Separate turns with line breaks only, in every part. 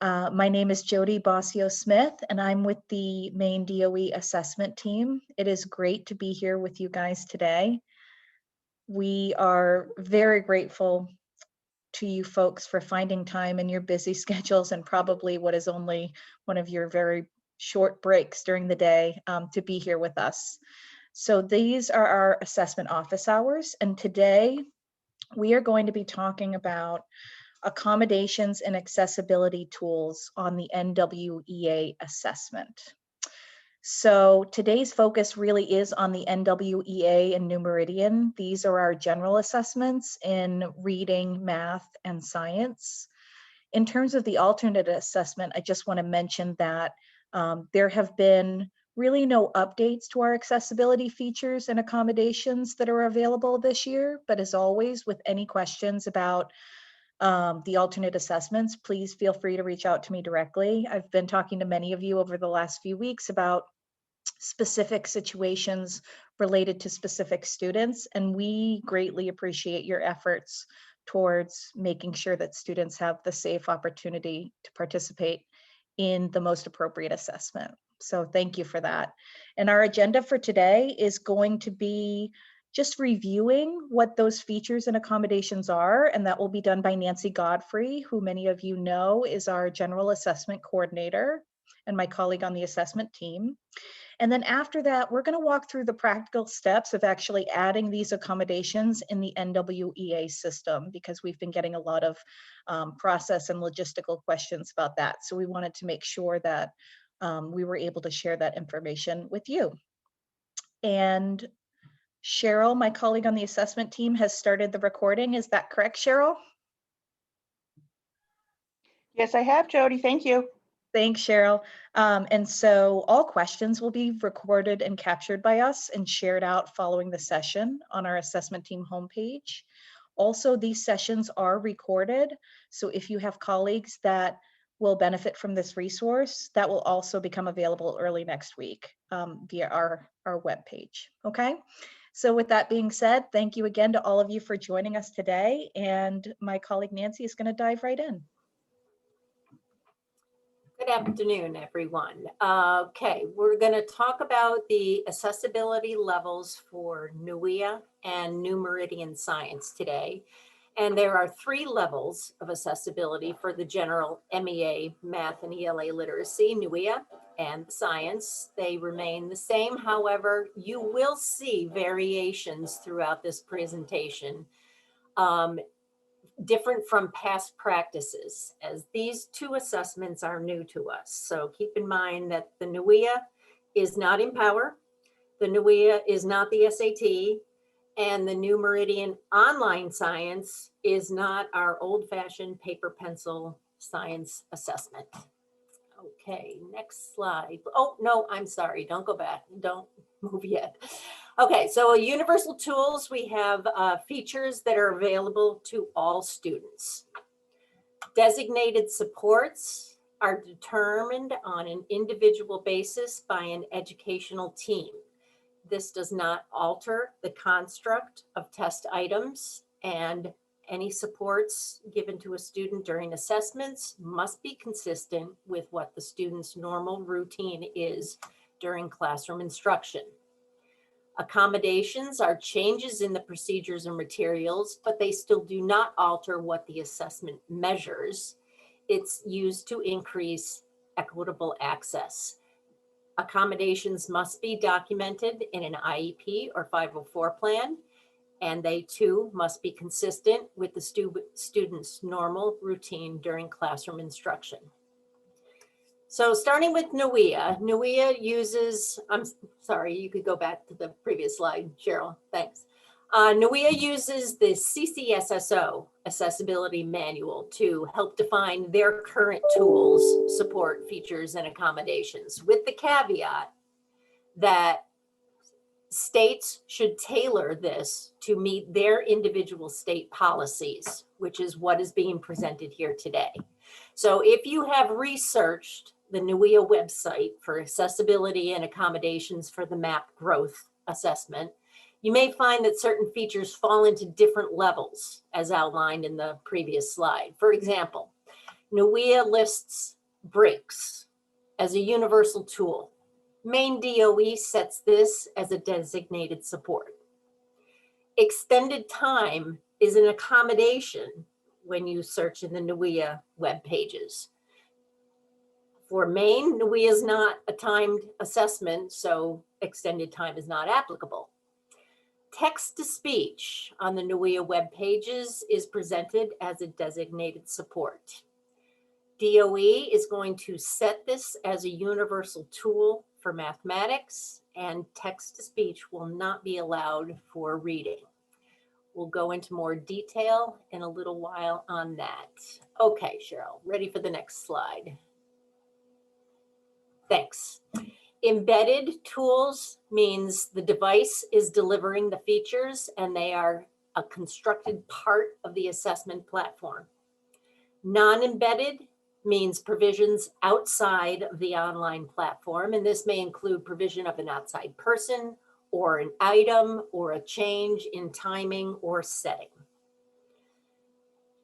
My name is Jody Bossio-Smith, and I'm with the Maine DOE assessment team. It is great to be here with you guys today. We are very grateful to you folks for finding time in your busy schedules and probably what is only one of your very short breaks during the day to be here with us. So these are our assessment office hours, and today we are going to be talking about accommodations and accessibility tools on the NWEA assessment. So today's focus really is on the NWEA and New Meridian. These are our general assessments in reading, math, and science. In terms of the alternate assessment, I just want to mention that there have been really no updates to our accessibility features and accommodations that are available this year. But as always, with any questions about the alternate assessments, please feel free to reach out to me directly. I've been talking to many of you over the last few weeks about specific situations related to specific students, and we greatly appreciate your efforts towards making sure that students have the safe opportunity to participate in the most appropriate assessment. So thank you for that. And our agenda for today is going to be just reviewing what those features and accommodations are, and that will be done by Nancy Godfrey, who many of you know is our general assessment coordinator and my colleague on the assessment team. And then after that, we're going to walk through the practical steps of actually adding these accommodations in the NWEA system, because we've been getting a lot of process and logistical questions about that. So we wanted to make sure that we were able to share that information with you. And Cheryl, my colleague on the assessment team, has started the recording. Is that correct, Cheryl?
Yes, I have, Jody. Thank you.
Thanks, Cheryl. And so all questions will be recorded and captured by us and shared out following the session on our assessment team homepage. Also, these sessions are recorded. So if you have colleagues that will benefit from this resource, that will also become available early next week via our webpage. Okay. So with that being said, thank you again to all of you for joining us today. And my colleague Nancy is going to dive right in.
Good afternoon, everyone. Okay, we're going to talk about the accessibility levels for NWEA and New Meridian Science today. And there are 3 levels of accessibility for the general MEA, Math and ELA literacy, NWEA and Science. They remain the same. However, you will see variations throughout this presentation. Different from past practices, as these 2 assessments are new to us. So keep in mind that the NWEA is not Empower, the NWEA is not the SAT, and the New Meridian Online Science is not our old-fashioned paper pencil science assessment. Okay, next slide. Oh, no, I'm sorry, don't go back, don't move yet. Okay, so universal tools, we have features that are available to all students. Designated supports are determined on an individual basis by an educational team. This does not alter the construct of test items, and any supports given to a student during assessments must be consistent with what the student's normal routine is during classroom instruction. Accommodations are changes in the procedures and materials, but they still do not alter what the assessment measures. It's used to increase equitable access. Accommodations must be documented in an IEP or 504 plan, and they too must be consistent with the student's normal routine during classroom instruction. So starting with NWEA, NWEA uses, I'm sorry, you could go back to the previous slide, Cheryl, thanks. NWEA uses the CCSSO accessibility manual to help define their current tools, support, features, and accommodations, with the caveat that states should tailor this to meet their individual state policies, which is what is being presented here today. So if you have researched the NWEA website for accessibility and accommodations for the MAP growth assessment, you may find that certain features fall into different levels as outlined in the previous slide. For example, NUIA lists breaks as a universal tool. Maine DOE sets this as a designated support. Extended time is an accommodation when you search in the NUIA web pages. For Maine, NUIA is not a timed assessment, so extended time is not applicable. Text to speech on the NUIA web pages is presented as a designated support. DOE is going to set this as a universal tool for mathematics, and text to speech will not be allowed for reading. We'll go into more detail in a little while on that. Okay, Cheryl, ready for the next slide. Thanks. Embedded tools means the device is delivering the features and they are a constructed part of the assessment platform. Non-embedded means provisions outside of the online platform, and this may include provision of an outside person or an item or a change in timing or setting.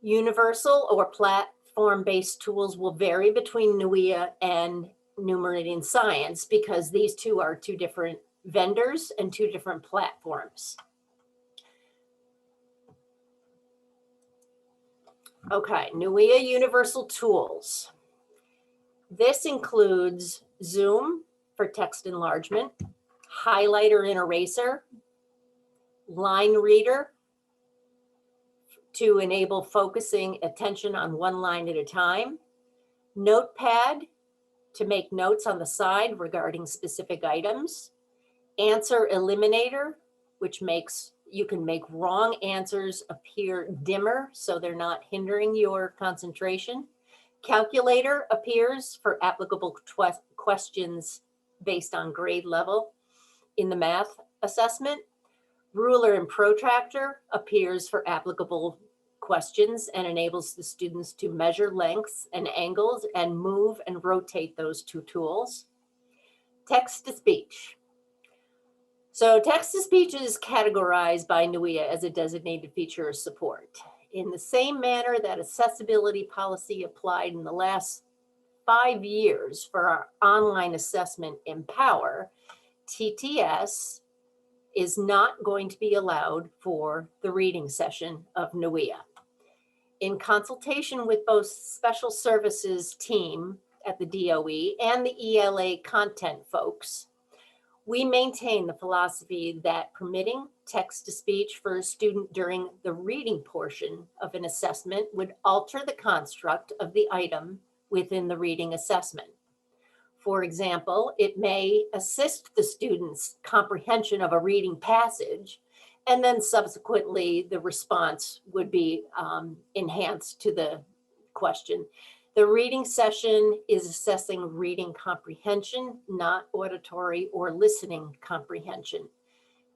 Universal or platform-based tools will vary between NUIA and New Meridian Science because these two are two different vendors and two different platforms. Okay, NUIA Universal Tools. This includes Zoom for text enlargement, highlighter and eraser, line reader to enable focusing attention on one line at a time, notepad to make notes on the side regarding specific items, answer eliminator, which makes you can make wrong answers appear dimmer so they're not hindering your concentration. Calculator appears for applicable questions based on grade level in the math assessment. Ruler and protractor appears for applicable questions and enables the students to measure lengths and angles and move and rotate those two tools. Text to speech. So text to speech is categorized by NUIA as a designated feature of support. In the same manner that accessibility policy applied in the last 5 years for our online assessment Empower, TTS is not going to be allowed for the reading session of NUIA. In consultation with both special services team at the DOE and the ELA content folks, we maintain the philosophy that permitting text to speech for a student during the reading portion of an assessment would alter the construct of the item within the reading assessment. For example, it may assist the student's comprehension of a reading passage, and then subsequently the response would be enhanced to the question. The reading session is assessing reading comprehension, not auditory or listening comprehension.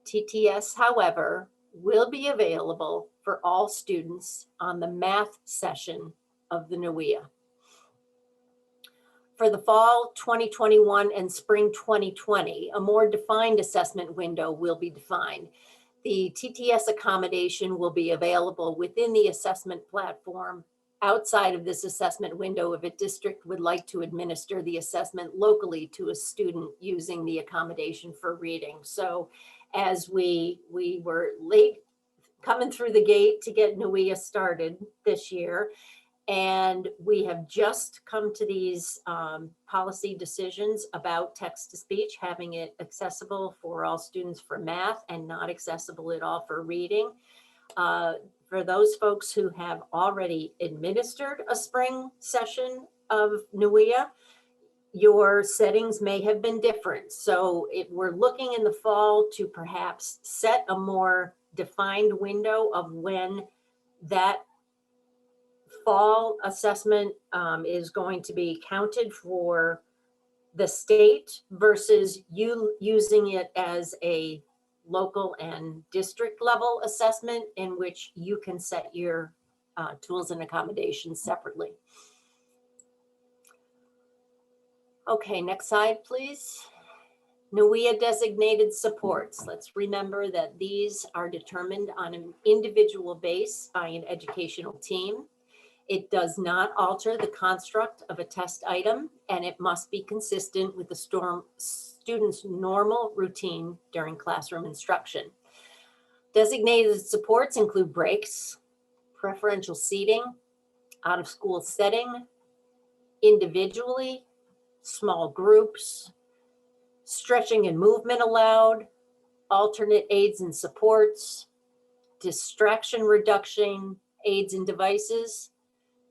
TTS, however, will be available for all students on the math session of the NUIA. For the fall 2021 and spring 2020, a more defined assessment window will be defined. The TTS accommodation will be available within the assessment platform. Outside of this assessment window, if a district would like to administer the assessment locally to a student using the accommodation for reading. So as we were late coming through the gate to get NUIA started this year, and we have just come to these policy decisions about text to speech, having it accessible for all students for math and not accessible at all for reading. For those folks who have already administered a spring session of NUIA, your settings may have been different. So if we're looking in the fall to perhaps set a more defined window of when that fall assessment is going to be counted for the state versus you using it as a local and district level assessment in which you can set your tools and accommodations separately. Okay, next slide, please. NUIA designated supports. Let's remember that these are determined on an individual base by an educational team. It does not alter the construct of a test item, and it must be consistent with the student's normal routine during classroom instruction. Designated supports include breaks, preferential seating, out of school setting, individually, small groups, stretching and movement allowed, alternate aids and supports, distraction reduction aids and devices,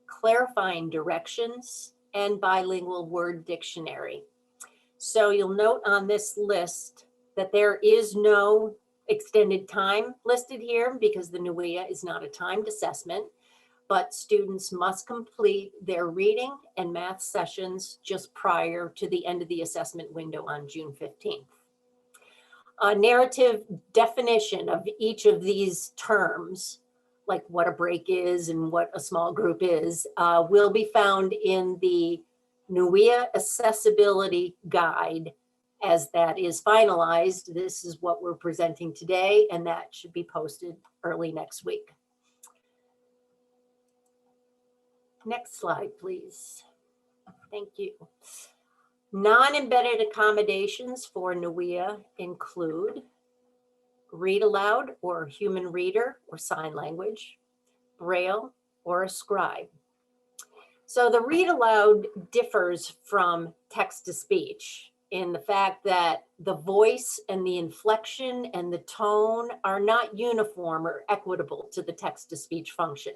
clarifying directions, and bilingual word dictionary. So you'll note on this list that there is no extended time listed here because the NUIA is not a timed assessment, but students must complete their reading and math sessions just prior to the end of the assessment window on June 15th. A narrative definition of each of these terms, like what a break is and what a small group is, will be found in the NUIA Accessibility Guide. As that is finalized, this is what we're presenting today, and that should be posted early next week. Next slide, please. Thank you. Non-embedded accommodations for NUIA include read aloud or human reader or sign language, braille, or a scribe. So the read aloud differs from text to speech in the fact that the voice and the inflection and the tone are not uniform or equitable to the text to speech function.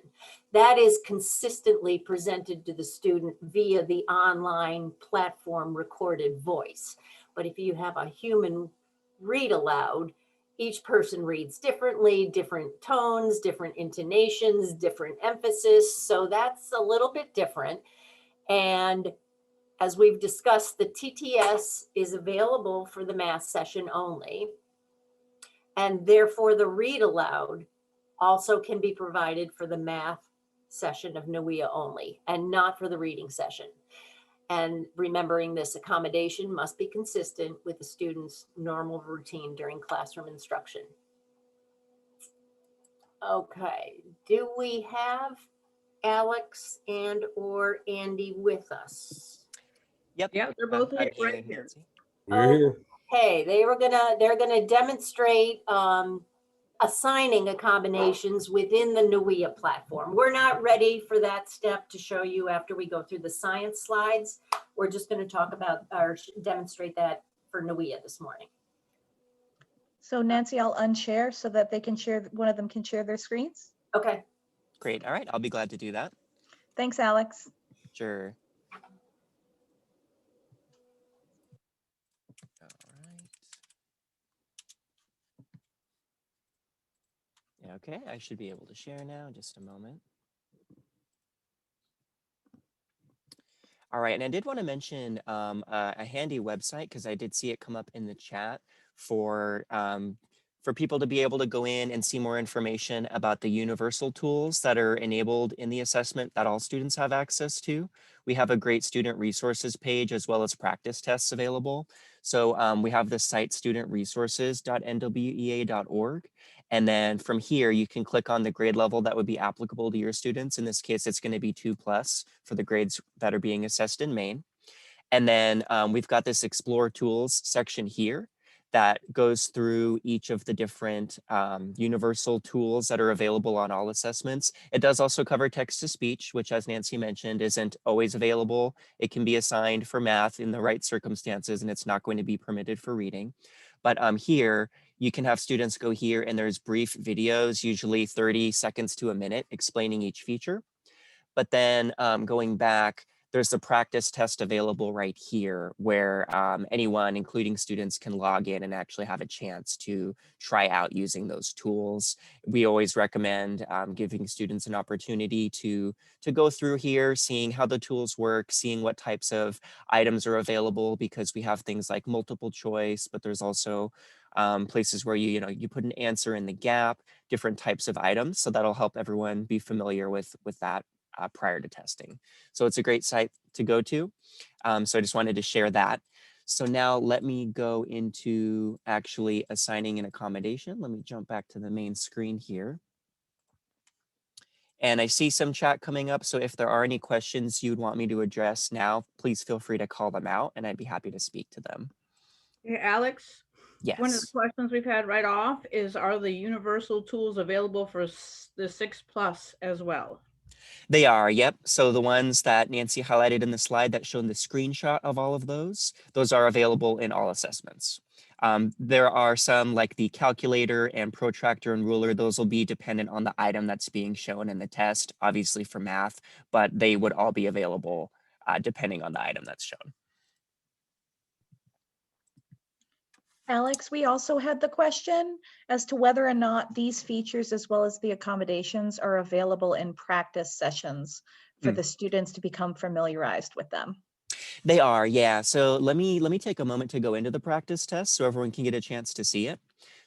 That is consistently presented to the student via the online platform recorded voice. But if you have a human read aloud, each person reads differently, different tones, different intonations, different emphasis. So that's a little bit different. And as we've discussed, the TTS is available for the math session only. And therefore the read aloud also can be provided for the math session of NUIA only and not for the reading session. And remembering this accommodation must be consistent with the student's normal routine during classroom instruction. Okay, do we have Alex and or Andy with us?
Yep.
Yeah, they're both
I'm
right here.
Nancy.
We're here.
Okay, they're gonna demonstrate assigning accommodations within the NUIA platform. We're not ready for that step to show you after we go through the science slides. We're just gonna talk about or demonstrate that for NUIA this morning.
So Nancy, I'll unshare so that they can share, one of them can share their screens.
Okay.
Great. All right. I'll be glad to do that.
Thanks, Alex.
Sure. All right. Yeah, okay. I should be able to share now. Just a moment. All right. And I did want to mention a handy website because I did see it come up in the chat for people to be able to go in and see more information about the universal tools that are enabled in the assessment that all students have access to. We have a great student resources page as well as practice tests available. So we have the site studentresources.nwea.org. And then from here, you can click on the grade level that would be applicable to your students. In this case, it's going to be 2+ for the grades that are being assessed in Maine. And then we've got this Explore Tools section here that goes through each of the different universal tools that are available on all assessments. It does also cover text to speech, which, as Nancy mentioned, isn't always available. It can be assigned for math in the right circumstances, and it's not going to be permitted for reading. But here, you can have students go here and there's brief videos, usually 30 seconds to a minute, explaining each feature. But then going back, there's the practice test available right here where anyone, including students, can log in and actually have a chance to try out using those tools. We always recommend giving students an opportunity to go through here, seeing how the tools work, seeing what types of items are available, because we have things like multiple choice, but there's also places where you put an answer in the gap, different types of items. So that'll help everyone be familiar with that prior to testing. So it's a great site to go to. So I just wanted to share that. So now let me go into actually assigning an accommodation. Let me jump back to the main screen here. And I see some chat coming up, so if there are any questions you'd want me to address now, please feel free to call them out and I'd be happy to speak to them.
Hey, Alex, one of the
Yes,
questions we've had right off is, are the universal tools available for the 6+ as well?
they are, yep. So the ones that Nancy highlighted in the slide that shown the screenshot of all of those are available in all assessments. There are some like the calculator and protractor and ruler, those will be dependent on the item that's being shown in the test, obviously for math, but they would all be available depending on the item that's shown.
Alex, we also had the question as to whether or not these features, as well as the accommodations, are available in practice sessions for the students to become familiarized with them.
They are, yeah. So let me take a moment to go into the practice test so everyone can get a chance to see it.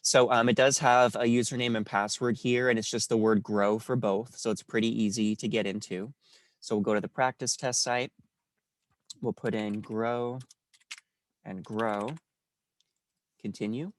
So it does have a username and password here, and it's just the word grow for both. So it's pretty easy to get into. So we'll go to the practice test site. We'll put in grow and grow, continue.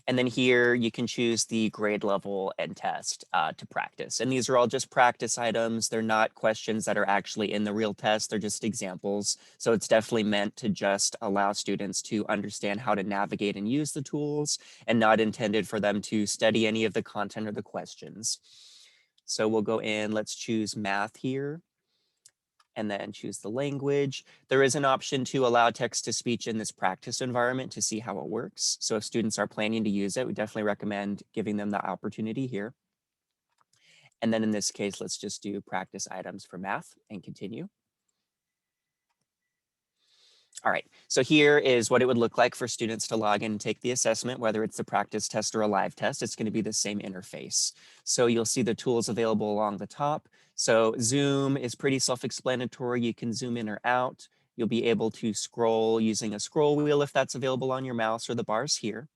And then here you can choose the grade level and test to practice. And these are all just practice items. They're not questions that are actually in the real test. They're just examples. So it's definitely meant to just allow students to understand how to navigate and use the tools, and not intended for them to study any of the content or the questions. So we'll go in, let's choose math here, and then choose the language. There is an option to allow text to speech in this practice environment to see how it works. So if students are planning to use it, we definitely recommend giving them the opportunity here. And then in this case, let's just do practice items for math and continue. All right, so here is what it would look like for students to log in and take the assessment, whether it's the practice test or a live test. It's going to be the same interface. So you'll see the tools available along the top. So Zoom is pretty self-explanatory. You can zoom in or out. You'll be able to scroll using a scroll wheel if that's available on your mouse, or the bars here,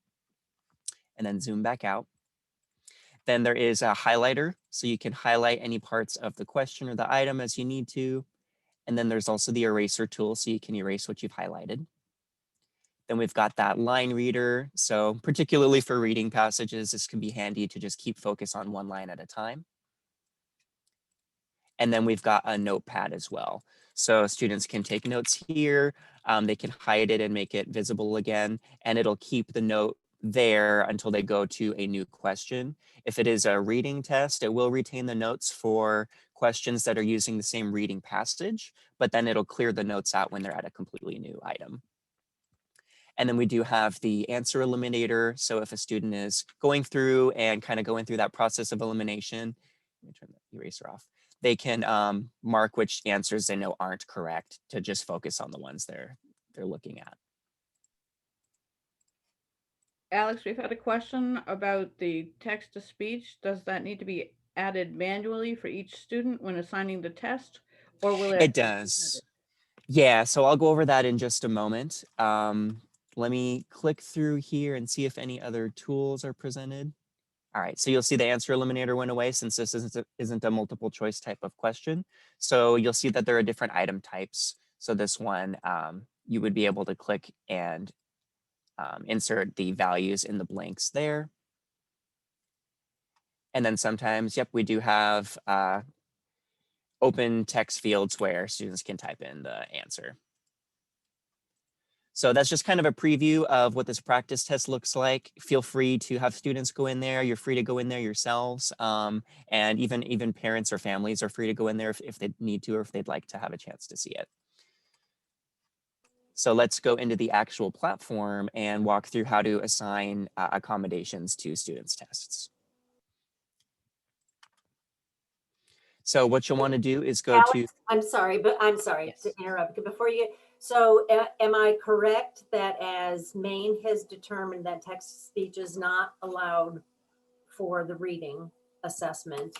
and then zoom back out. Then there is a highlighter, so you can highlight any parts of the question or the item as you need to. And then there's also the eraser tool, so you can erase what you've highlighted. Then we've got that line reader. So particularly for reading passages, this can be handy to just keep focus on one line at a time. And then we've got a notepad as well. So students can take notes here. They can hide it and make it visible again, and it'll keep the note there until they go to a new question. If it is a reading test, it will retain the notes for questions that are using the same reading passage, but then it'll clear the notes out when they're at a completely new item. And then we do have the answer eliminator. So if a student is going through and kind of going through that process of elimination, let me turn the eraser off, they can mark which answers they know aren't correct to just focus on the ones they're looking at.
Alex, we've had a question about the text to speech. Does that need to be added manually for each student when assigning the test, or will it?
It does. Yeah, so I'll go over that in just a moment. Let me click through here and see if any other tools are presented. All right, so you'll see the answer eliminator went away since this isn't a multiple choice type of question. So you'll see that there are different item types. So this one, you would be able to click and insert the values in the blanks there. And then sometimes, yep, we do have open text fields where students can type in the answer. So that's just kind of a preview of what this practice test looks like. Feel free to have students go in there. You're free to go in there yourselves. And even parents or families are free to go in there if they need to, or if they'd like to have a chance to see it. So let's go into the actual platform and walk through how to assign accommodations to students' tests. So what you'll want to do is go to—
Alex, I'm sorry
Yes.
to interrupt. Before you, so am I correct that as Maine has determined that text to speech is not allowed for the reading assessment,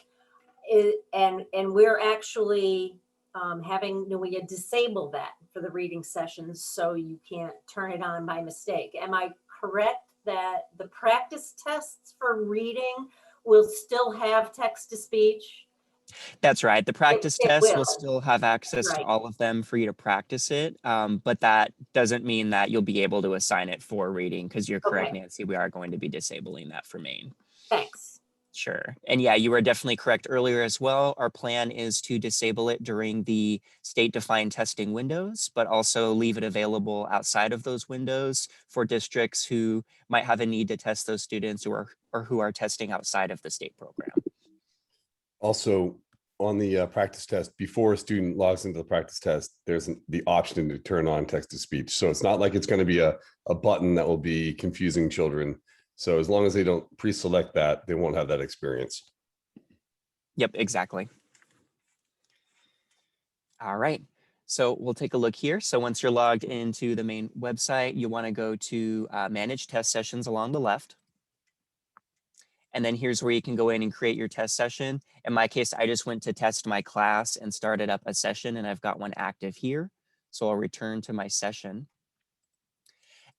and we're actually we disable that for the reading sessions, so you can't turn it on by mistake. Am I correct that the practice tests for reading will still have text to speech?
That's right. The practice
It
test will
will,
still have access to
right?
all of them for you to practice it, but that doesn't mean that you'll be able to assign it for reading, because you're correct,
Okay,
Nancy. We are going to be disabling that for Maine.
thanks.
Sure. And yeah, you were definitely correct earlier as well. Our plan is to disable it during the state-defined testing windows, but also leave it available outside of those windows for districts who might have a need to test those students or who are testing outside of the state program.
Also, on the practice test, before a student logs into the practice test, there's the option to turn on text to speech. So it's not like it's going to be a button that will be confusing children. So as long as they don't pre-select that, they won't have that experience.
Yep, exactly. All right. So we'll take a look here. So once you're logged into the main website, you want to go to manage test sessions along the left. And then here's where you can go in and create your test session. In my case, I just went to test my class and started up a session, and I've got one active here. So I'll return to my session.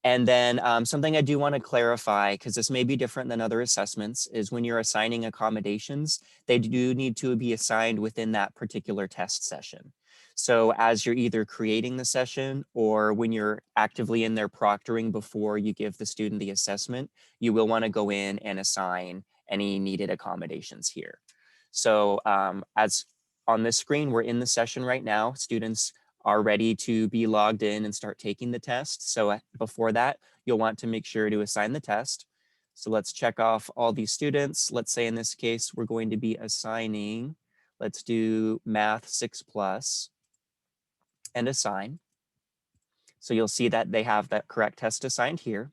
And then something I do want to clarify, because this may be different than other assessments, is when you're assigning accommodations, they do need to be assigned within that particular test session. So as you're either creating the session or when you're actively in there proctoring before you give the student the assessment, you will want to go in and assign any needed accommodations here. So as on this screen, we're in the session right now. Students are ready to be logged in and start taking the test. So before that, you'll want to make sure to assign the test. So let's check off all these students. Let's say in this case, we're going to be assigning, let's do Math 6+ and assign. So you'll see that they have that correct test assigned here.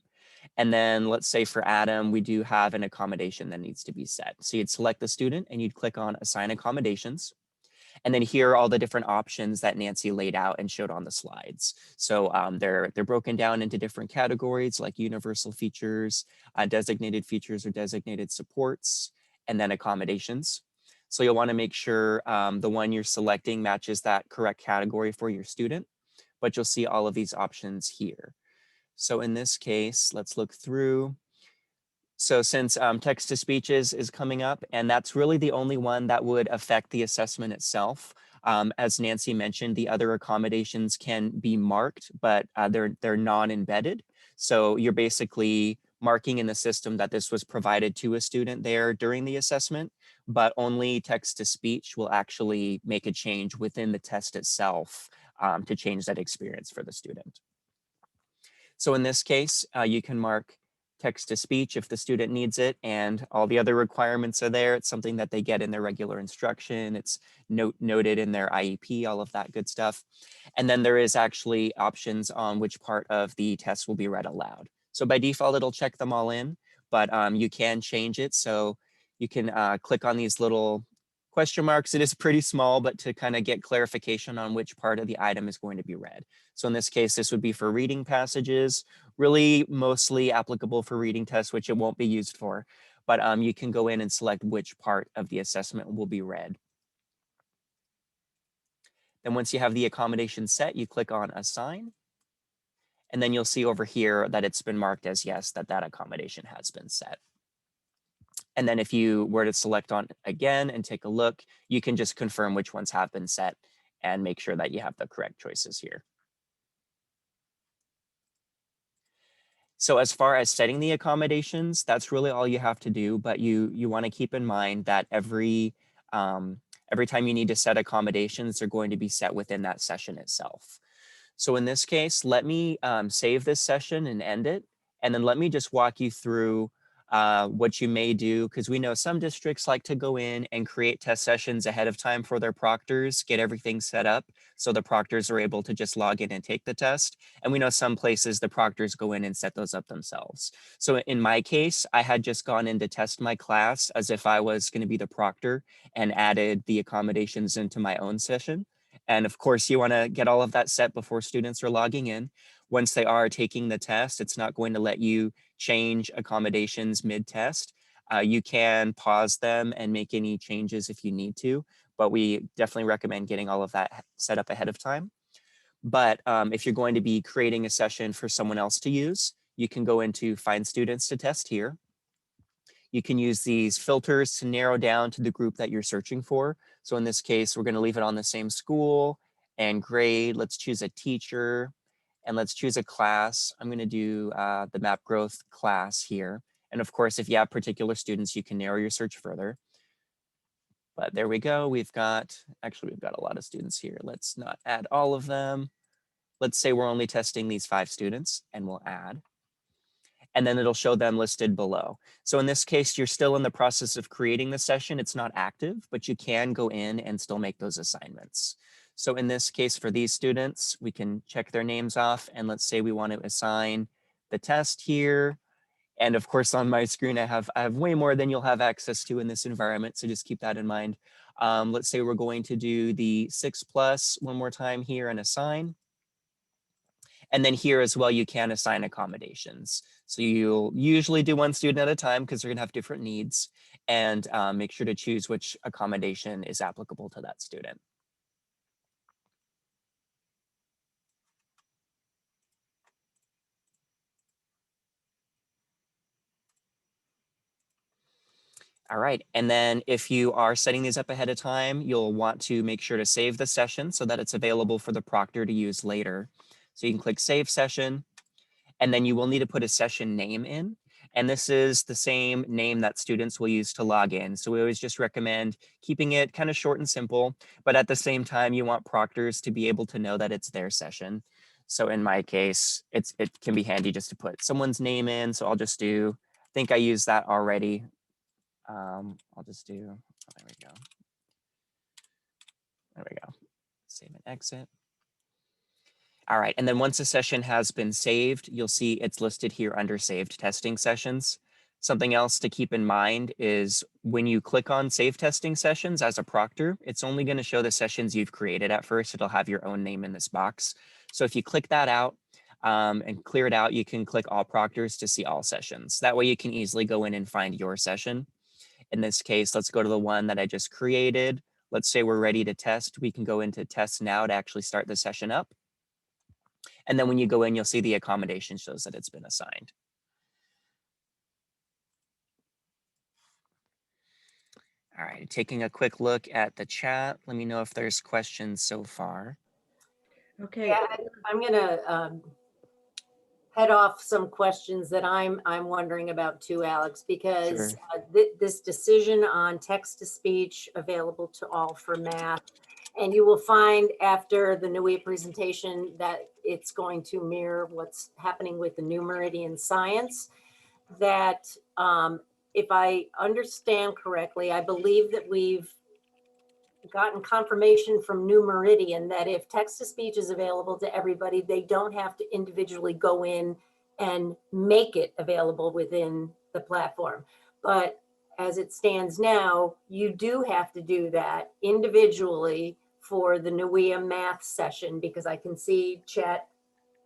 And then let's say for Adam, we do have an accommodation that needs to be set. So you'd select the student and you'd click on assign accommodations. And then here are all the different options that Nancy laid out and showed on the slides. So they're broken down into different categories like universal features, designated features or designated supports, and then accommodations. So you'll want to make sure the one you're selecting matches that correct category for your student, but you'll see all of these options here. So in this case, let's look through. So since text to speech is coming up, and that's really the only one that would affect the assessment itself. As Nancy mentioned, the other accommodations can be marked, but they're non-embedded. So you're basically marking in the system that this was provided to a student there during the assessment, but only text to speech will actually make a change within the test itself to change that experience for the student. So in this case, you can mark text to speech if the student needs it, and all the other requirements are there. It's something that they get in their regular instruction. It's noted in their IEP, all of that good stuff. And then there is actually options on which part of the test will be read aloud. So by default, it'll check them all in, but you can change it. So you can click on these little question marks. It is pretty small, but to kind of get clarification on which part of the item is going to be read. So in this case, this would be for reading passages, really mostly applicable for reading tests, which it won't be used for, but you can go in and select which part of the assessment will be read. Then once you have the accommodation set, you click on assign, and then you'll see over here that it's been marked as yes, that accommodation has been set. And then if you were to select on again and take a look, you can just confirm which ones have been set and make sure that you have the correct choices here. So as far as setting the accommodations, that's really all you have to do, but you want to keep in mind that every time you need to set accommodations, they're going to be set within that session itself. So in this case, let me save this session and end it, and then let me just walk you through what you may do, because we know some districts like to go in and create test sessions ahead of time for their proctors, get everything set up so the proctors are able to just log in and take the test. And we know some places the proctors go in and set those up themselves. So in my case, I had just gone in to test my class as if I was going to be the proctor and added the accommodations into my own session. And of course, you want to get all of that set before students are logging in. Once they are taking the test, it's not going to let you change accommodations mid-test. You can pause them and make any changes if you need to, but we definitely recommend getting all of that set up ahead of time. But if you're going to be creating a session for someone else to use, you can go into Find Students to Test here. You can use these filters to narrow down to the group that you're searching for. So in this case, we're going to leave it on the same school and grade. Let's choose a teacher and let's choose a class. I'm going to do the map growth class here. And of course, if you have particular students, you can narrow your search further. But there we go. We've got a lot of students here. Let's not add all of them. Let's say we're only testing these 5 students, and we'll add. And then it'll show them listed below. So in this case, you're still in the process of creating the session. It's not active, but you can go in and still make those assignments. So in this case, for these students, we can check their names off. And let's say we want to assign the test here. And of course, on my screen, I have way more than you'll have access to in this environment. So just keep that in mind. Let's say we're going to do the 6+ one more time here and assign. And then here as well, you can assign accommodations. So you'll usually do one student at a time because they're gonna have different needs, and make sure to choose which accommodation is applicable to that student. All right, and then if you are setting these up ahead of time, you'll want to make sure to save the session so that it's available for the proctor to use later. So you can click Save Session, and then you will need to put a session name in. And this is the same name that students will use to log in. So we always just recommend keeping it kind of short and simple, but at the same time, you want proctors to be able to know that it's their session. So in my case, it can be handy just to put someone's name in. So I'll just do, I think I used that already. I'll just do, there we go. There we go. Save and exit. All right, and then once a session has been saved, you'll see it's listed here under saved testing sessions. Something else to keep in mind is when you click on save testing sessions as a proctor, it's only going to show the sessions you've created at first. It'll have your own name in this box. So if you click that out and clear it out, you can click all proctors to see all sessions. That way you can easily go in and find your session. In this case, let's go to the one that I just created. Let's say we're ready to test. We can go into test now to actually start the session up. And then when you go in, you'll see the accommodation shows that it's been assigned. All right, taking a quick look at the chat. Let me know if there's questions so far.
Okay.
Yeah, I'm gonna head off some questions that I'm wondering about too, Alex, because
Sure.
this decision on text to speech available to all for math, and you will find after the NUIA presentation that it's going to mirror what's happening with the New Meridian Science. That if I understand correctly, I believe that we've gotten confirmation from New Meridian that if text to speech is available to everybody, they don't have to individually go in and make it available within the platform. But as it stands now, you do have to do that individually for the NUIA math session, because I can see chat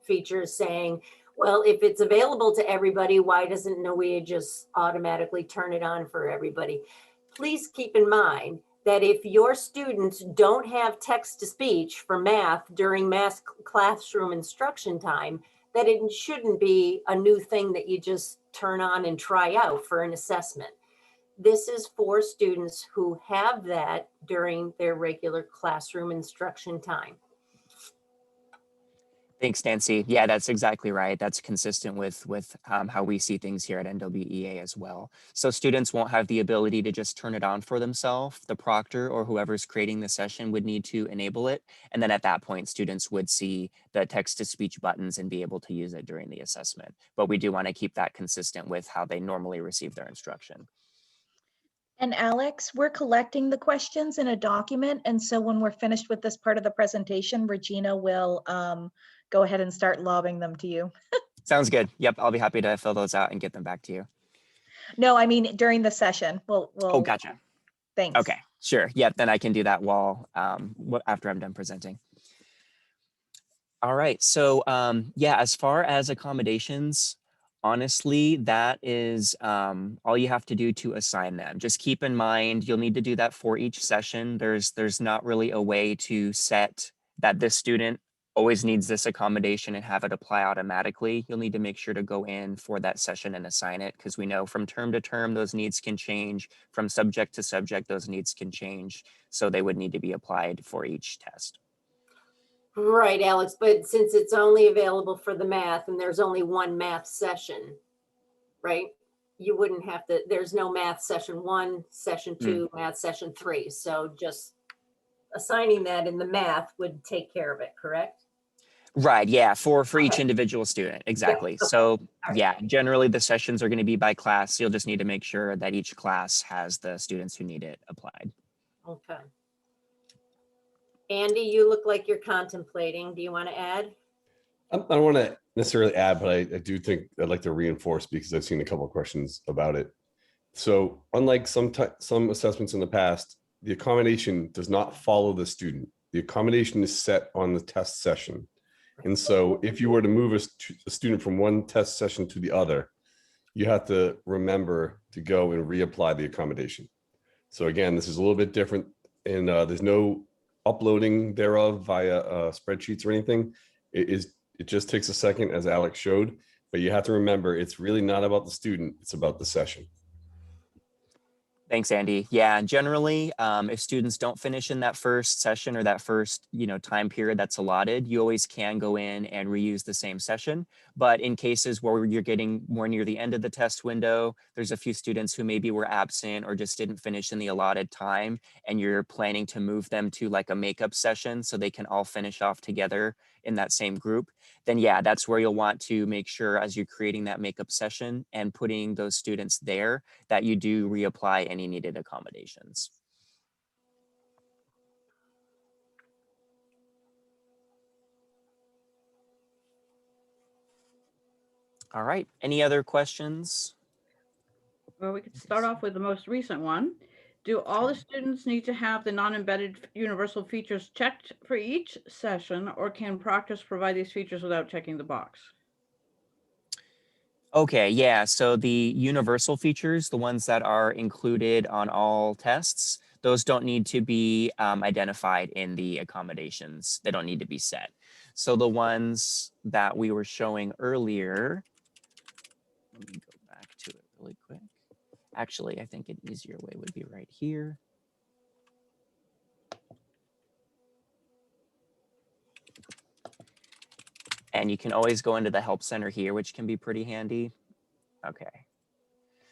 features saying, well, if it's available to everybody, why doesn't NUIA just automatically turn it on for everybody? Please keep in mind that if your students don't have text to speech for math during math classroom instruction time, that it shouldn't be a new thing that you just turn on and try out for an assessment. This is for students who have that during their regular classroom instruction time.
Thanks, Nancy. Yeah, that's exactly right. That's consistent with how we see things here at NWEA as well. So students won't have the ability to just turn it on for themselves. The proctor or whoever's creating the session would need to enable it. And then at that point, students would see the text-to-speech buttons and be able to use it during the assessment. But we do want to keep that consistent with how they normally receive their instruction.
And Alex, we're collecting the questions in a document. And so when we're finished with this part of the presentation, Regina will go ahead and start lobbing them to you.
Sounds good. Yep, I'll be happy to fill those out and get them back to you.
No, I mean, during the session, we'll.
Oh, gotcha.
Thanks.
Okay, sure. Yep, then I can do that while after I'm done presenting. All right, so yeah, as far as accommodations, honestly, that is all you have to do to assign them. Just keep in mind, you'll need to do that for each session. There's not really a way to set that this student always needs this accommodation and have it apply automatically. You'll need to make sure to go in for that session and assign it, because we know from term to term, those needs can change. From subject to subject, those needs can change. So they would need to be applied for each test.
Right, Alex, but since it's only available for the math and there's only one math session, right? you wouldn't have to, there's no math session 1, session 2, math session 3. So just assigning that in the math would take care of it, correct?
Right, yeah, for each
Okay.
individual student,
Yeah,
exactly.
okay.
So
right.
yeah, generally the sessions are going to be by class. You'll just need to make sure that each class has the students who need it applied.
Okay. Andy, you look like you're contemplating. Do you want to add?
I don't want to necessarily add, but I do think I'd like to reinforce because I've seen a couple of questions about it. So unlike some assessments in the past, the accommodation does not follow the student. The accommodation is set on the test session. And so if you were to move a student from one test session to the other, you have to remember to go and reapply the accommodation. So again, this is a little bit different, and there's no uploading thereof via spreadsheets or anything. It just takes a second, as Alex showed, but you have to remember it's really not about the student, it's about the session.
Thanks, Andy. Yeah, generally, if students don't finish in that first session or that first, time period that's allotted, you always can go in and reuse the same session. But in cases where you're getting more near the end of the test window, there's a few students who maybe were absent or just didn't finish in the allotted time, and you're planning to move them to like a makeup session so they can all finish off together in that same group, then yeah, that's where you'll want to make sure as you're creating that makeup session and putting those students there that you do reapply any needed accommodations. All right, any other questions?
Well, we could start off with the most recent one. Do all the students need to have the non-embedded universal features checked for each session, or can Proctors provide these features without checking the box?
Okay, yeah, so the universal features, the ones that are included on all tests, those don't need to be identified in the accommodations. They don't need to be set. So the ones that we were showing earlier, let me go back to it really quick. Actually, I think an easier way would be right here. And you can always go into the help center here, which can be pretty handy. Okay.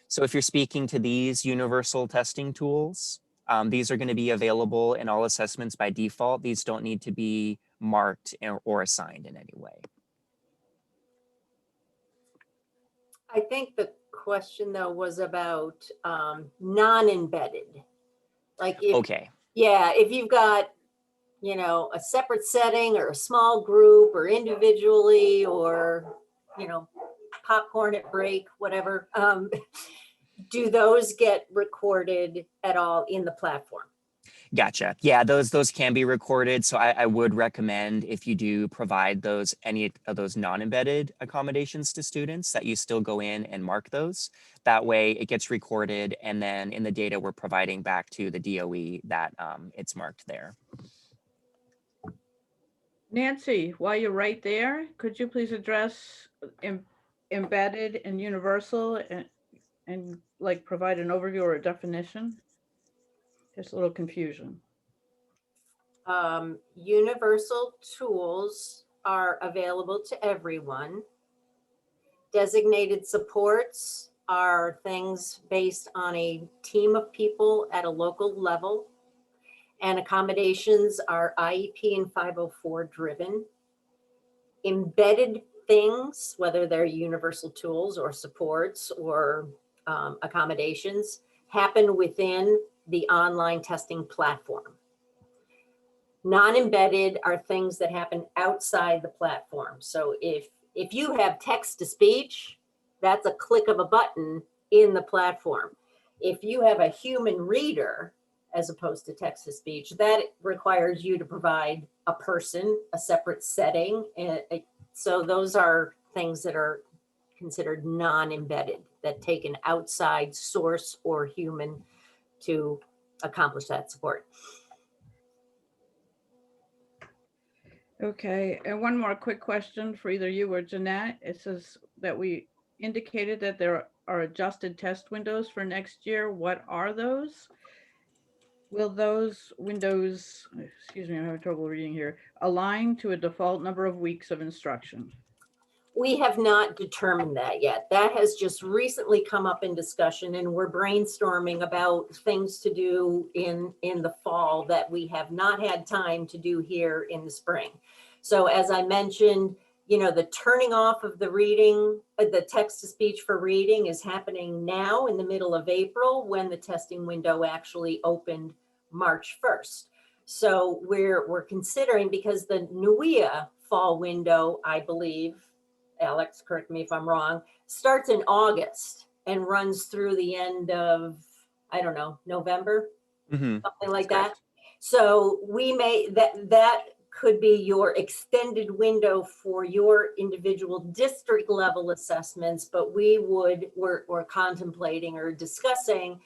So if you're speaking to these universal testing tools, these are going to be available in all assessments by default. These don't need to be marked or assigned in any way.
I think the question though was about non-embedded. Like if,
Okay.
yeah, if you've got, a separate setting or a small group or individually or, popcorn at break, whatever, do those get recorded at all in the platform?
Gotcha. Yeah, those can be recorded. So I would recommend if you do provide any of those non-embedded accommodations to students that you still go in and mark those. That way it gets recorded, and then in the data we're providing back to the DOE that it's marked there.
Nancy, while you're right there, could you please address embedded and universal and like provide an overview or a definition? There's a little confusion.
Universal tools are available to everyone. Designated supports are things based on a team of people at a local level. And accommodations are IEP and 504 driven. Embedded things, whether they're universal tools or supports or accommodations, happen within the online testing platform. Non-embedded are things that happen outside the platform. So if you have text to speech, that's a click of a button in the platform. If you have a human reader, as opposed to text to speech, that requires you to provide a person, a separate setting. And so those are things that are considered non-embedded, that take an outside source or human to accomplish that support.
Okay, and one more quick question for either you or Jeanette. It says that we indicated that there are adjusted test windows for next year. What are those? Will those windows, excuse me, I'm having trouble reading here, align to a default number of weeks of instruction?
We have not determined that yet. That has just recently come up in discussion, and we're brainstorming about things to do in the fall that we have not had time to do here in the spring. So as I mentioned, you know, the turning off of the reading, the text to speech for reading is happening now in the middle of April, when the testing window actually opened March 1st. So we're considering, because the NUIA fall window, I believe, Alex, correct me if I'm wrong, starts in August and runs through the end of, I don't know, November,
Mhm.
something like
That's
that. So we may, that could be your extended window for your individual district level assessments, but we're contemplating or discussing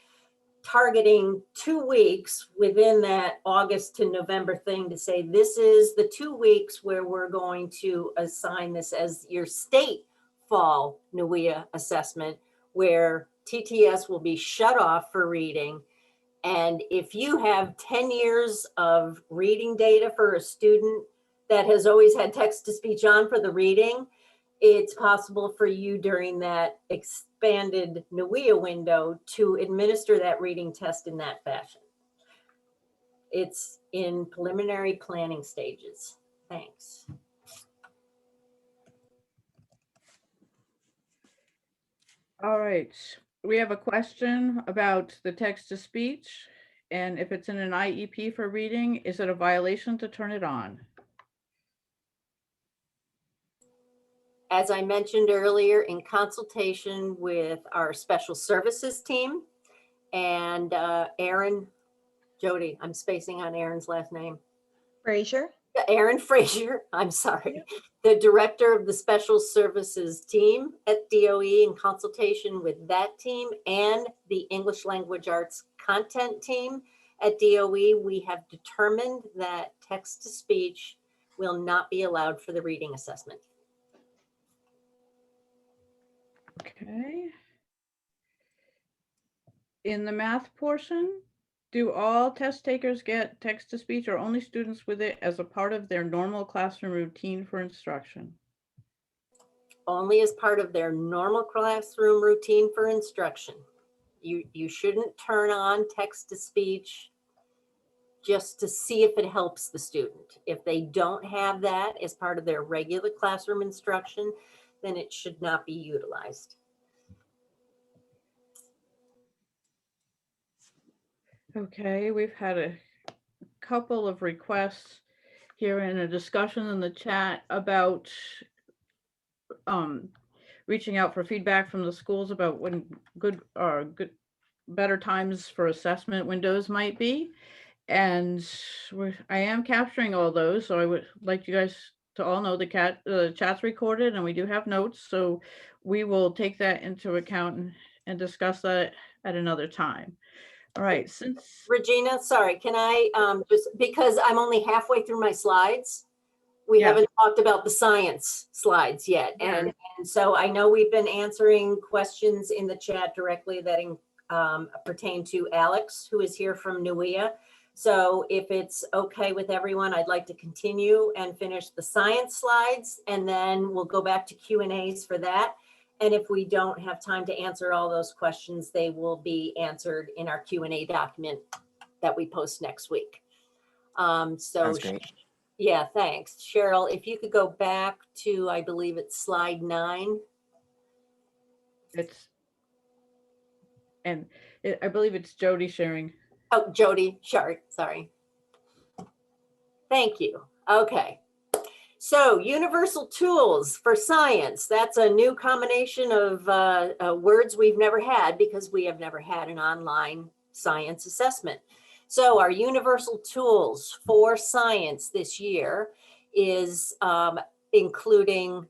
targeting 2 weeks within that August to November thing to say, this is the 2 weeks where we're going to assign this as your state fall NUIA assessment, where TTS will be shut off for reading. And if you have 10 years of reading data for a student that has always had text to speech on for the reading, it's possible for you during that expanded NUIA window to administer that reading test in that fashion. It's in preliminary planning stages. Thanks.
All right, we have a question about the text to speech. And if it's in an IEP for reading, is it a violation to turn it on?
As I mentioned earlier, in consultation with our special services team and Aaron, Jody, I'm spacing on Aaron's last name.
Frazier?
Aaron Frazier, I'm sorry, the director of the special services team at DOE, in consultation with that team and the English language arts content team at DOE, we have determined that text to speech will not be allowed for the reading assessment.
Okay. In the math portion, do all test takers get text to speech, or only students with it as a part of their normal classroom routine for instruction?
Only as part of their normal classroom routine for instruction. You shouldn't turn on text to speech just to see if it helps the student. If they don't have that as part of their regular classroom instruction, then it should not be utilized.
Okay, we've had a couple of requests here in a discussion in the chat about reaching out for feedback from the schools about when better times for assessment windows might be. And I am capturing all those, so I would like you guys to all know the chat's recorded and we do have notes, so we will take that into account and discuss that at another time. All right, since
Regina, sorry, can I just, because I'm only halfway through my slides, we
Yeah.
haven't talked about the science slides yet.
Yeah.
And so I know we've been answering questions in the chat directly that pertain to Alex, who is here from NUIA. So if it's okay with everyone, I'd like to continue and finish the science slides, and then we'll go back to Q&As for that. And if we don't have time to answer all those questions, they will be answered in our Q&A document that we post next week. So
Sounds great.
yeah, thanks. Cheryl, if you could go back to, I believe it's slide 9.
I believe it's Jody sharing.
Oh, Jody, sorry. Thank you. Okay. So universal tools for science. That's a new combination of words we've never had, because we have never had an online science assessment. So our universal tools for science this year is including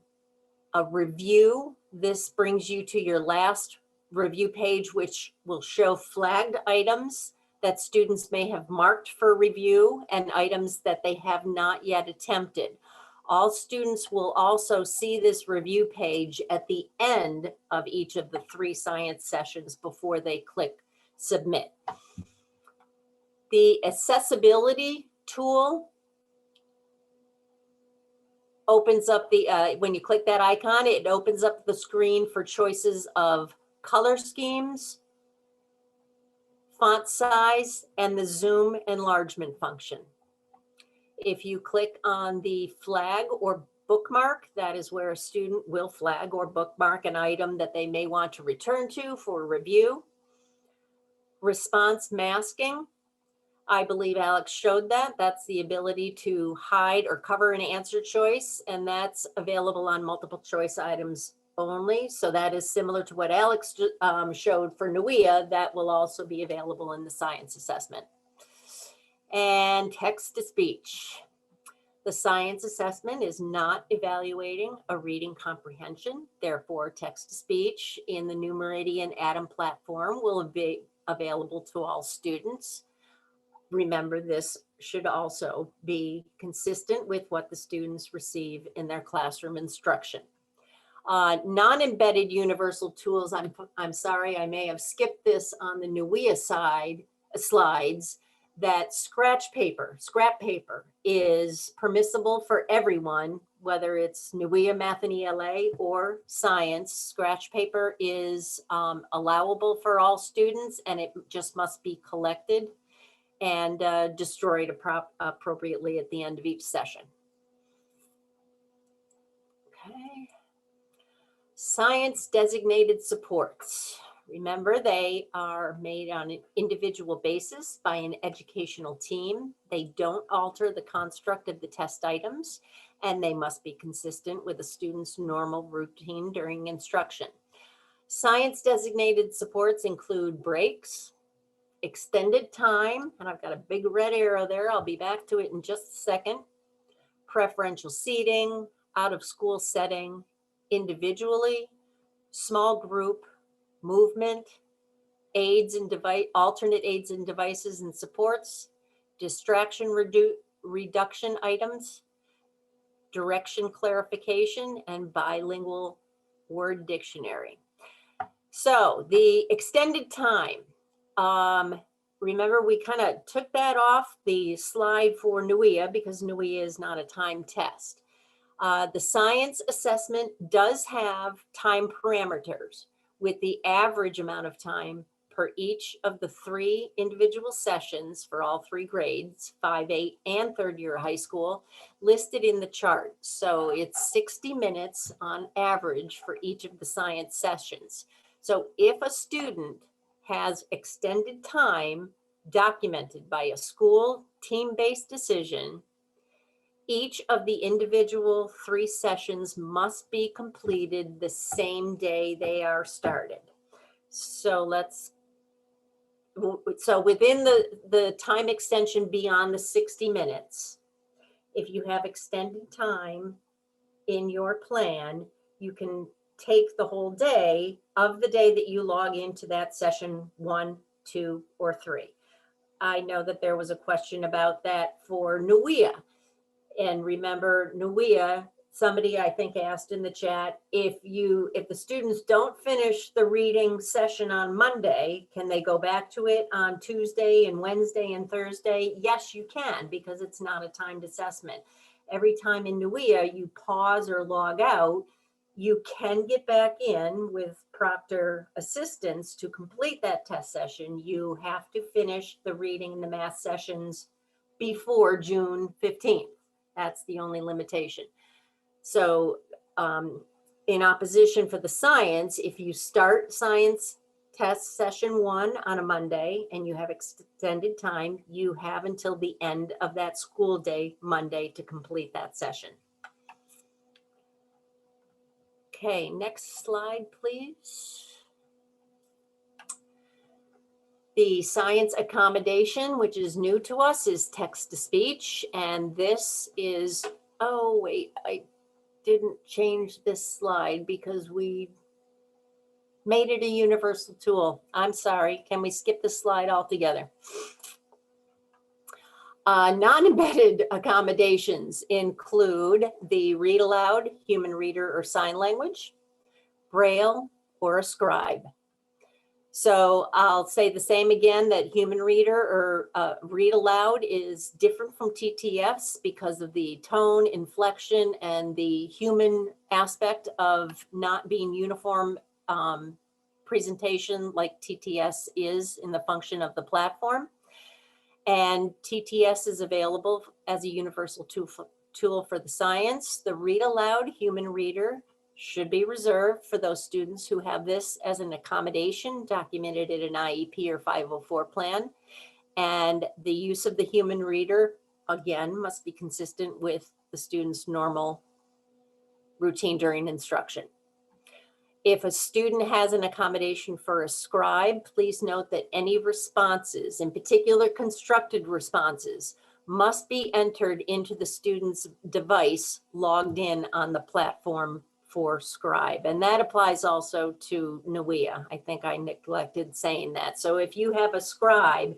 a review. This brings you to your last review page, which will show flagged items that students may have marked for review and items that they have not yet attempted. All students will also see this review page at the end of each of the 3 science sessions before they click submit. The accessibility tool opens up the, when you click that icon, it opens up the screen for choices of color schemes, font size, and the zoom enlargement function. If you click on the flag or bookmark, that is where a student will flag or bookmark an item that they may want to return to for review. Response masking, I believe Alex showed that. That's the ability to hide or cover an answer choice, and that's available on multiple choice items only. So that is similar to what Alex showed for NUIA. That will also be available in the science assessment. And text to speech. The science assessment is not evaluating a reading comprehension. Therefore, text to speech in the New Meridian Atom platform will be available to all students. Remember, this should also be consistent with what the students receive in their classroom instruction. Non-embedded universal tools, I'm sorry, I may have skipped this on the NUIA slides, that scrap paper is permissible for everyone, whether it's NUIA, Math and ELA, or science. Scratch paper is allowable for all students, and it just must be collected and destroyed appropriately at the end of each session. Okay. Science designated supports. Remember, they are made on an individual basis by an educational team. They don't alter the construct of the test items, and they must be consistent with a student's normal routine during instruction. Science designated supports include breaks, extended time, and I've got a big red arrow there. I'll be back to it in just a second. Preferential seating, out of school setting, individually, small group, movement, aids and alternate aids and devices and supports, distraction reduction items, direction clarification, and bilingual word dictionary. So the extended time, remember we kind of took that off the slide for NUIA because NUIA is not a time test. The science assessment does have time parameters with the average amount of time per each of the 3 individual sessions for all 3 grades, 5, 8, and 3rd year high school, listed in the chart. So it's 60 minutes on average for each of the science sessions. So if a student has extended time documented by a school team-based decision, each of the individual 3 sessions must be completed the same day they are started. So within the time extension beyond the 60 minutes, if you have extended time in your plan, you can take the whole day of the day that you log into that session 1, 2, or 3. I know that there was a question about that for NUIA. And remember, NUIA, somebody I think asked in the chat, if the students don't finish the reading session on Monday, can they go back to it on Tuesday and Wednesday and Thursday? Yes, you can, because it's not a timed assessment. Every time in NUIA you pause or log out, you can get back in with proctor assistance to complete that test session. You have to finish the reading and the math sessions before June 15th. That's the only limitation. So in opposition for the science, if you start science test session 1 on a Monday and you have extended time, you have until the end of that school day, Monday, to complete that session. Okay, next slide, please. The science accommodation, which is new to us, is text to speech. And this is, oh wait, I didn't change this slide because we made it a universal tool. I'm sorry, can we skip this slide altogether? Non-embedded accommodations include the read aloud, human reader or sign language, Braille, or a scribe. So I'll say the same again, that human reader or read aloud is different from TTFs because of the tone, inflection, and the human aspect of not being uniform presentation like TTS is in the function of the platform. And TTS is available as a universal tool for the science. The read aloud human reader should be reserved for those students who have this as an accommodation documented in an IEP or 504 plan. And the use of the human reader, again, must be consistent with the student's normal routine during instruction. If a student has an accommodation for a scribe, please note that any responses, in particular constructed responses, must be entered into the student's device logged in on the platform for scribe. And that applies also to NUIA. I think I neglected saying that. So if you have a scribe,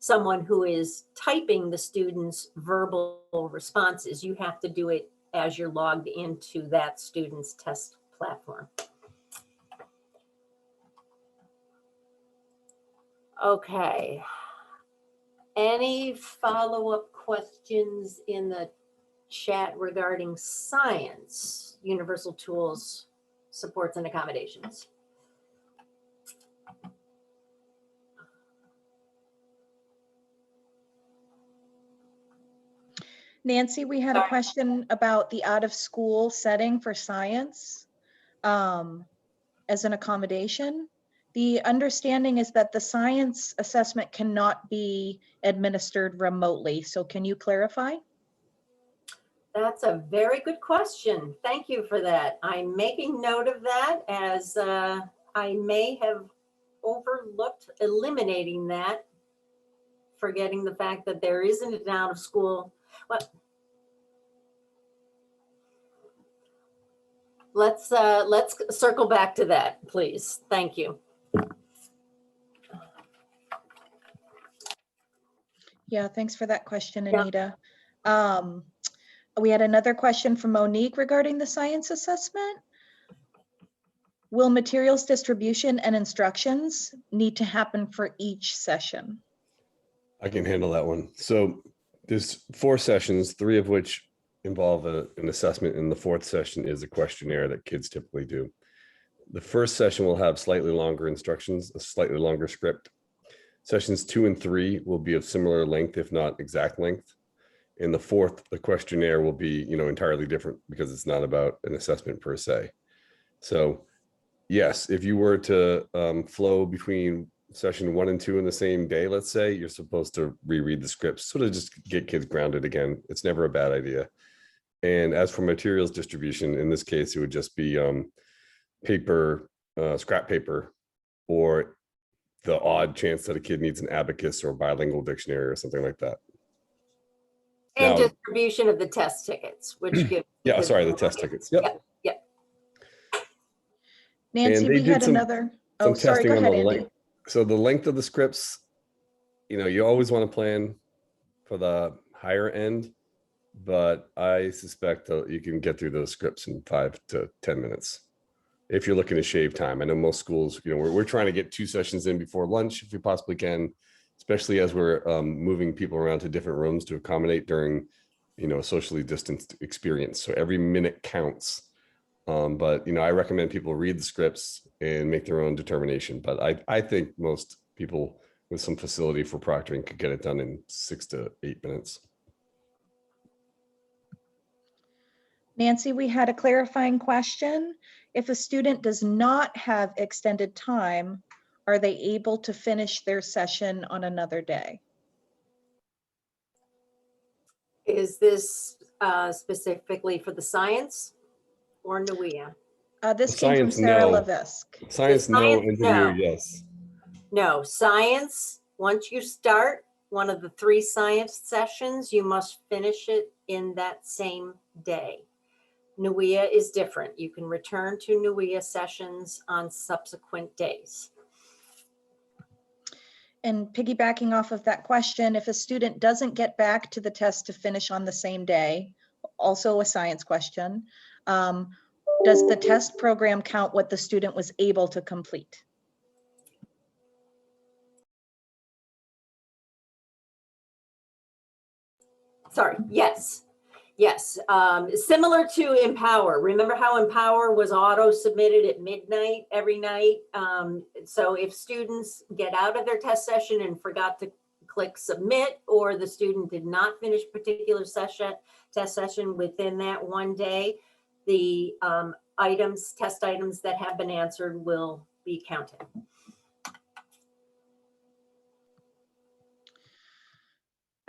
someone who is typing the student's verbal responses, you have to do it as you're logged into that student's test platform. Okay. Any follow-up questions in the chat regarding science, universal tools, supports, and accommodations?
Nancy, we had a question about the out-of-school setting for science as an accommodation. The understanding is that the science assessment cannot be administered remotely. So can you clarify?
That's a very good question. Thank you for that. I'm making note of that, as I may have overlooked eliminating that, forgetting the fact that there isn't an out of school. Well, let's circle back to that, please. Thank you.
Yeah, thanks for that question,
Yeah.
Anita. We had another question from Monique regarding the science assessment. Will materials distribution and instructions need to happen for each session?
I can handle that one. So there's 4 sessions, 3 of which involve an assessment, and the 4th session is a questionnaire that kids typically do. The first session will have slightly longer instructions, a slightly longer script. Sessions 2 and 3 will be of similar length, if not exact length. In the 4th, the questionnaire will be, entirely different because it's not about an assessment per se. So yes, if you were to flow between session 1 and 2 in the same day, let's say, you're supposed to reread the scripts, sort of just get kids grounded again. It's never a bad idea. And as for materials distribution, in this case, it would just be paper, scrap paper, or the odd chance that a kid needs an abacus or bilingual dictionary or something like that.
And
Now-
distribution of the test tickets, which give.
Yeah, sorry, the test tickets. Yep.
Yep.
Nancy,
they
we
did
had
some-
another.
Some
Oh, sorry,
testing
go
on
ahead,
the
Andy.
length. So the length of the scripts, you always want to plan for the higher end, but I suspect that you can get through those scripts in 5 to 10 minutes. If you're looking to shave time. I know most schools, we're trying to get 2 sessions in before lunch if we possibly can, especially as we're moving people around to different rooms to accommodate during, a socially distanced experience. So every minute counts. But I recommend people read the scripts and make their own determination. But I think most people with some facility for proctoring could get it done in 6 to 8 minutes.
Nancy, we had a clarifying question. If a student does not have extended time, are they able to finish their session on another day?
Is this specifically for the science or NUIA?
This came from
Science,
Sarah
no.
Levisk.
Science, no.
science,
Interview,
no.
yes.
No, science, once you start one of the 3 science sessions, you must finish it in that same day. NUIA is different. You can return to NUIA sessions on subsequent days.
And piggybacking off of that question, if a student doesn't get back to the test to finish on the same day, also a science question, does the test program count what the student was able to complete?
sorry, yes. Yes, similar to Empower. Remember how Empower was auto submitted at midnight every night? So if students get out of their test session and forgot to click submit, or the student did not finish particular test session within that one day, the test items that have been answered will be counted.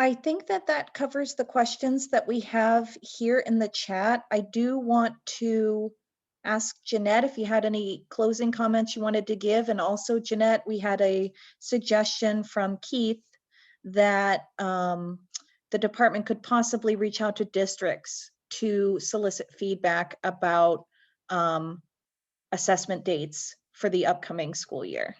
I think that that covers the questions that we have here in the chat. I do want to ask Jeanette if you had any closing comments you wanted to give. And also, Jeanette, we had a suggestion from Keith that the department could possibly reach out to districts to solicit feedback about assessment dates for the upcoming school year.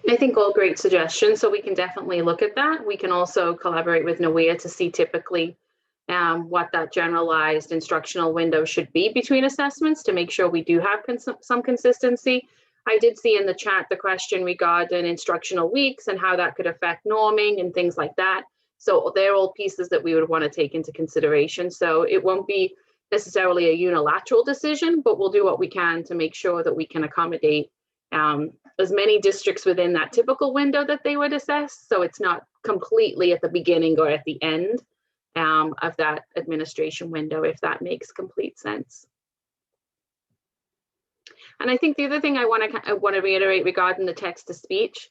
I think all great suggestions, so we can definitely look at that. We can also collaborate with NWEA to see typically what that generalized instructional window should be between assessments to make sure we do have some consistency. I did see in the chat the question regarding instructional weeks and how that could affect norming and things like that. So they're all pieces that we would want to take into consideration. So it won't be necessarily a unilateral decision, but we'll do what we can to make sure that we can accommodate as many districts within that typical window that they would assess. So it's not completely at the beginning or at the end of that administration window, if that makes complete sense. And I think the other thing I want to reiterate regarding the text to speech,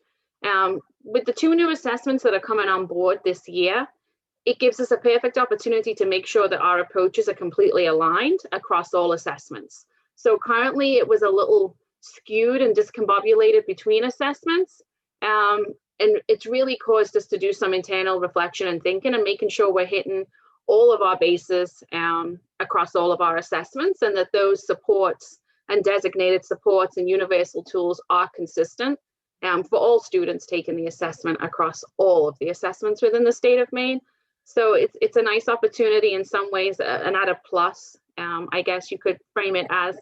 with the 2 new assessments that are coming on board this year, it gives us a perfect opportunity to make sure that our approaches are completely aligned across all assessments. So currently it was a little skewed and discombobulated between assessments. And it's really caused us to do some internal reflection and thinking and making sure we're hitting all of our bases across all of our assessments, and that those supports and designated supports and universal tools are consistent for all students taking the assessment across all of the assessments within the state of Maine. So it's a nice opportunity in some ways, an added plus. I guess you could frame it as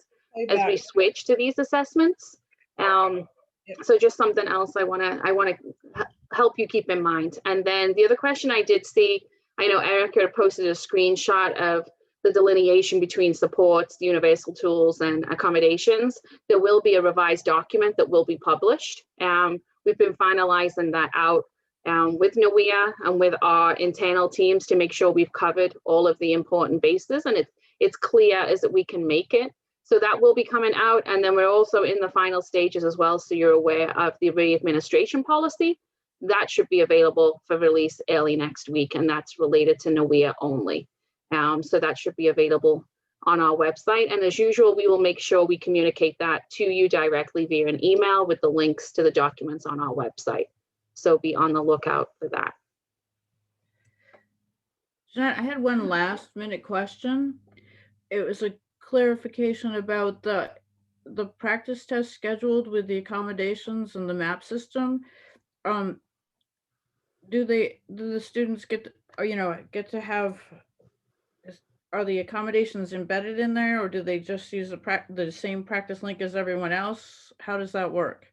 we switch to these assessments. So just something else I want to help you keep in mind. And then the other question I did see, I know Erica posted a screenshot of the delineation between supports, the universal tools, and accommodations. There will be a revised document that will be published. We've been finalizing that out with NWEA and with our internal teams to make sure we've covered all of the important bases, and it's clear as that we can make it. So that will be coming out. And then we're also in the final stages as well, so you're aware of the re-administration policy. That should be available for release early next week, and that's related to NWEA only. So that should be available on our website. And as usual, we will make sure we communicate that to you directly via an email with the links to the documents on our website. So be on the lookout for that.
Jeanette, I had one last minute question. It was a clarification about the practice test scheduled with the accommodations and the map system. Do the students get to have, are the accommodations embedded in there, or do they just use the same practice link as everyone else? How does that work?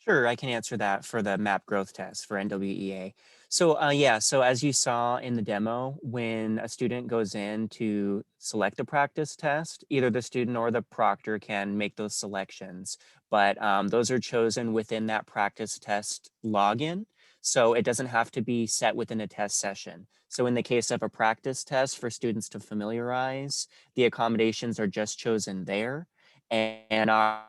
Sure, I can answer that for the map growth test for NWEA. So yeah, so as you saw in the demo, when a student goes in to select a practice test, either the student or the proctor can make those selections, but those are chosen within that practice test login. So it doesn't have to be set within a test session. So in the case of a practice test for students to familiarize, the accommodations are just chosen there and are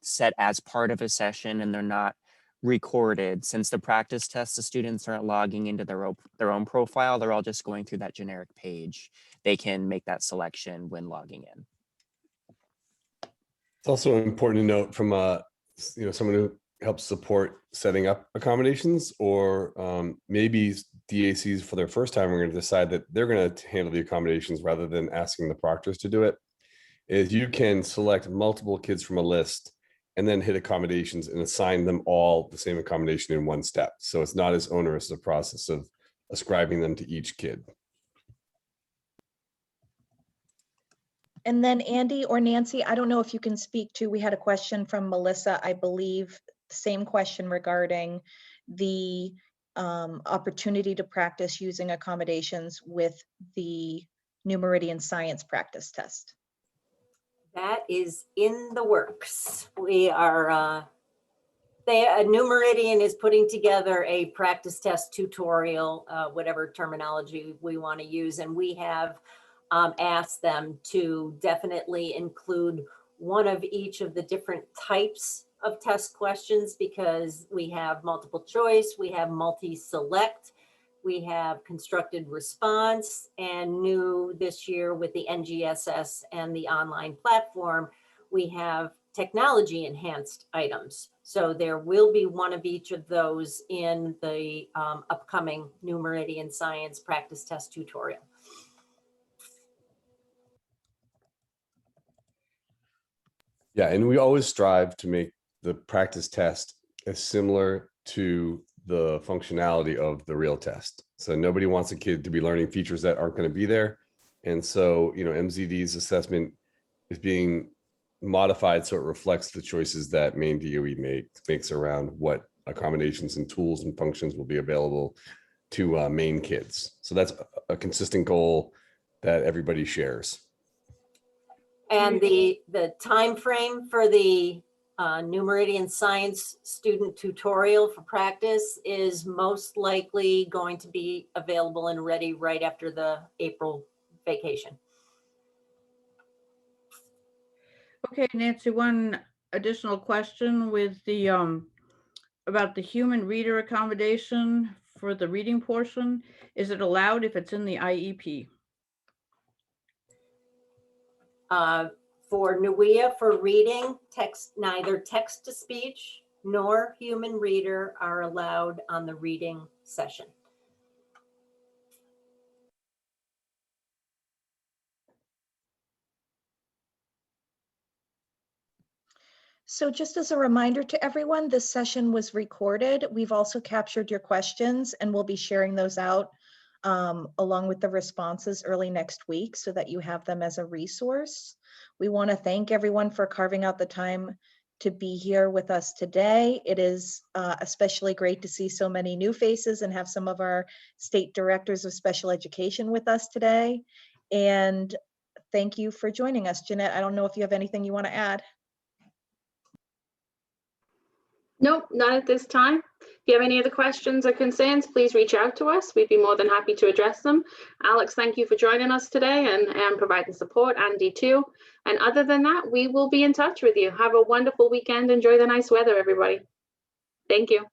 set as part of a session, and they're not recorded. Since the practice test, the students aren't logging into their own profile, they're all just going through that generic page. They can make that selection when logging in.
It's also important to note from someone who helps support setting up accommodations, or maybe DACs for their first time are going to decide that they're going to handle the accommodations rather than asking the proctors to do it, is you can select multiple kids from a list and then hit accommodations and assign them all the same accommodation in one step. So it's not as onerous a process of ascribing them to each kid.
And then Andy or Nancy, I don't know if you can speak to, we had a question from Melissa, I believe, same question regarding the opportunity to practice using accommodations with the New Meridian Science practice test?
That is in the works. We are, New Meridian is putting together a practice test tutorial, whatever terminology we want to use. And we have asked them to definitely include one of each of the different types of test questions, because we have multiple choice, we have multi-select, we have constructed response, and new this year with the NGSS and the online platform, we have technology enhanced items. So there will be one of each of those in the upcoming New Meridian Science practice test tutorial.
Yeah, and we always strive to make the practice test as similar to the functionality of the real test. So nobody wants a kid to be learning features that aren't going to be there. And so, MZD's assessment is being modified so it reflects the choices that Maine DOE makes around what accommodations and tools and functions will be available to Maine kids. So that's a consistent goal that everybody shares.
And the time frame for the New Meridian Science student tutorial for practice is most likely going to be available and ready right after the April vacation.
Okay, Nancy, one additional question with the about the human reader accommodation for the reading portion. Is it allowed if it's in the IEP?
For NUIA for reading, neither text to speech nor human reader are allowed on the reading session.
So just as a reminder to everyone, this session was recorded. We've also captured your questions and we'll be sharing those out along with the responses early next week so that you have them as a resource. We want to thank everyone for carving out the time to be here with us today. It is especially great to see so many new faces and have some of our state directors of special education with us today. And thank you for joining us. Jeanette, I don't know if you have anything you want to add.
Nope, not at this time. If you have any other questions or concerns, please reach out to us. We'd be more than happy to address them. Alex, thank you for joining us today and providing support. Andy too. And other than that, we will be in touch with you. Have a wonderful weekend. Enjoy the nice weather, everybody. Thank you.